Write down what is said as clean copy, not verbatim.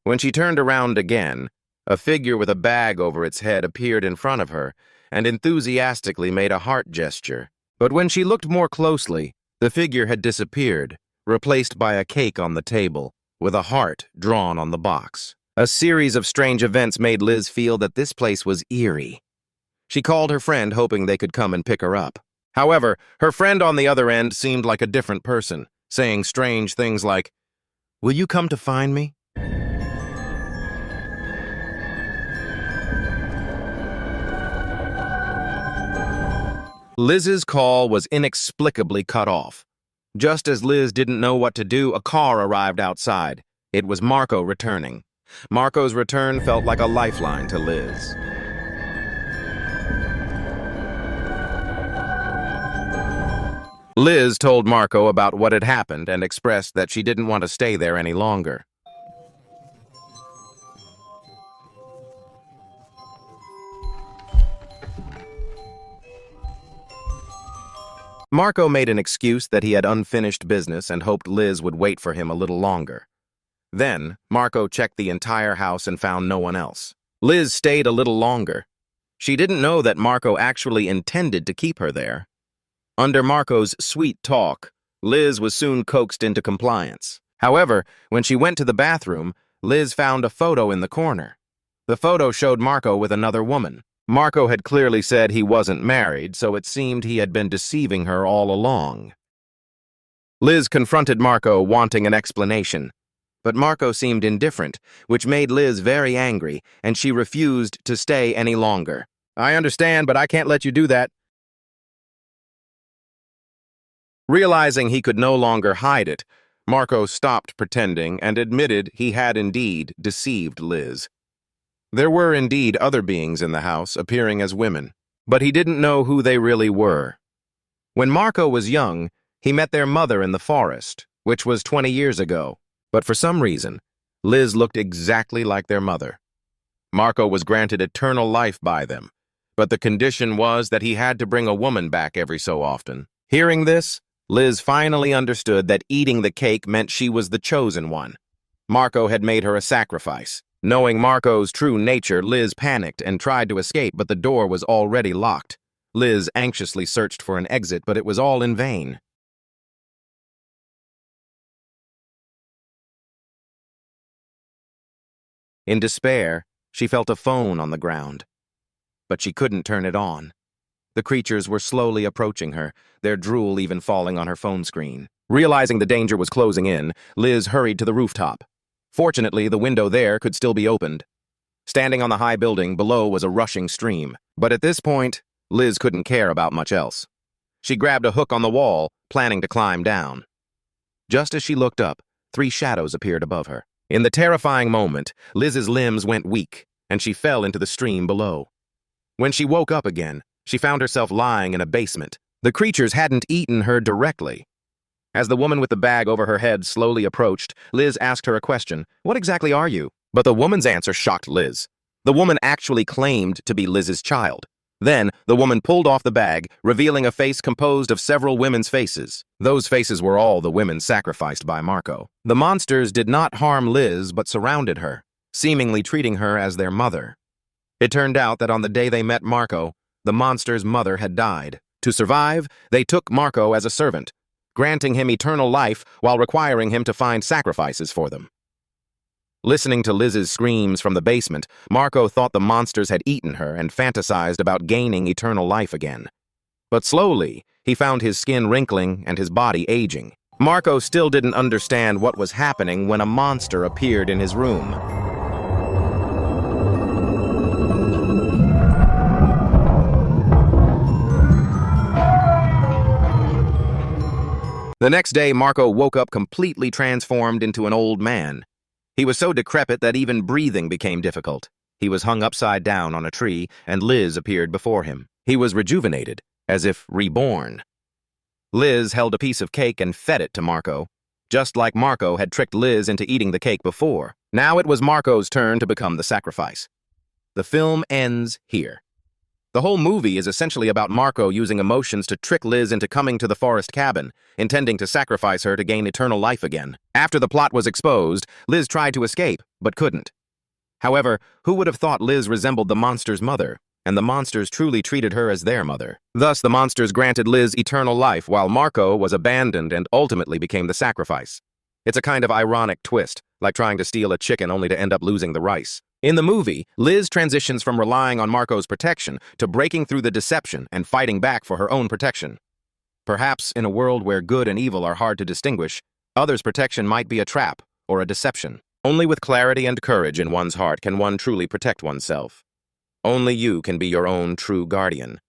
When she turned around again, a figure with a bag over its head appeared in front of her and enthusiastically made a heart gesture. But when she looked more closely, the figure had disappeared, replaced by a cake on the table, with a heart drawn on the box. A series of strange events made Liz feel that this place was eerie. She called her friend, hoping they could come and pick her up. However, her friend on the other end seemed like a different person, saying strange things like, "Will you come to find me?" Liz's call was inexplicably cut off. Just as Liz didn't know what to do, a car arrived outside. It was Marco returning. Marco's return felt like a lifeline to Liz. Liz told Marco about what had happened and expressed that she didn't want to stay there any longer. Marco made an excuse that he had unfinished business and hoped Liz would wait for him a little longer. Then, Marco checked the entire house and found no one else. Liz stayed a little longer. She didn't know that Marco actually intended to keep her there. Under Marco's sweet talk, Liz was soon coaxed into compliance. However, when she went to the bathroom, Liz found a photo in the corner. The photo showed Marco with another woman. Marco had clearly said he wasn't married, so it seemed he had been deceiving her all along. Liz confronted Marco, wanting an explanation. But Marco seemed indifferent, which made Liz very angry, and she refused to stay any longer. "I understand, but I can't let you do that." Realizing he could no longer hide it, Marco stopped pretending and admitted he had indeed deceived Liz. There were indeed other beings in the house, appearing as women, but he didn't know who they really were. When Marco was young, he met their mother in the forest, which was 20 years ago, but for some reason, Liz looked exactly like their mother. Marco was granted eternal life by them, but the condition was that he had to bring a woman back every so often. Hearing this, Liz finally understood that eating the cake meant she was the chosen one. Marco had made her a sacrifice. Knowing Marco's true nature, Liz panicked and tried to escape, but the door was already locked. Liz anxiously searched for an exit, but it was all in vain. In despair, she felt a phone on the ground, but she couldn't turn it on. The creatures were slowly approaching her, their drool even falling on her phone screen. Realizing the danger was closing in, Liz hurried to the rooftop. Fortunately, the window there could still be opened. Standing on the high building, below was a rushing stream. But at this point, Liz couldn't care about much else. She grabbed a hook on the wall, planning to climb down. Just as she looked up, 3 shadows appeared above her. In the terrifying moment, Liz's limbs went weak, and she fell into the stream below. When she woke up again, she found herself lying in a basement. The creatures hadn't eaten her directly. As the woman with the bag over her head slowly approached, Liz asked her a question. "What exactly are you?" But the woman's answer shocked Liz. The woman actually claimed to be Liz's child. Then, the woman pulled off the bag, revealing a face composed of several women's faces. Those faces were all the women sacrificed by Marco. The monsters did not harm Liz, but surrounded her, seemingly treating her as their mother. It turned out that on the day they met Marco, the monster's mother had died. To survive, they took Marco as a servant, granting him eternal life while requiring him to find sacrifices for them. Listening to Liz's screams from the basement, Marco thought the monsters had eaten her and fantasized about gaining eternal life again. But slowly, he found his skin wrinkling and his body aging. Marco still didn't understand what was happening when a monster appeared in his room. The next day, Marco woke up completely transformed into an old man. He was so decrepit that even breathing became difficult. He was hung upside down on a tree, and Liz appeared before him. He was rejuvenated, as if reborn. Liz held a piece of cake and fed it to Marco, just like Marco had tricked Liz into eating the cake before. Now it was Marco's turn to become the sacrifice. The film ends here. The whole movie is essentially about Marco using emotions to trick Liz into coming to the forest cabin, intending to sacrifice her to gain eternal life again. After the plot was exposed, Liz tried to escape, but couldn't. However, who would have thought Liz resembled the monster's mother, and the monsters truly treated her as their mother? Thus, the monsters granted Liz eternal life, while Marco was abandoned and ultimately became the sacrifice. It's a kind of ironic twist, like trying to steal a chicken only to end up losing the rice. In the movie, Liz transitions from relying on Marco's protection to breaking through the deception and fighting back for her own protection. Perhaps in a world where good and evil are hard to distinguish, others' protection might be a trap or a deception. Only with clarity and courage in one's heart can one truly protect oneself. Only you can be your own true guardian.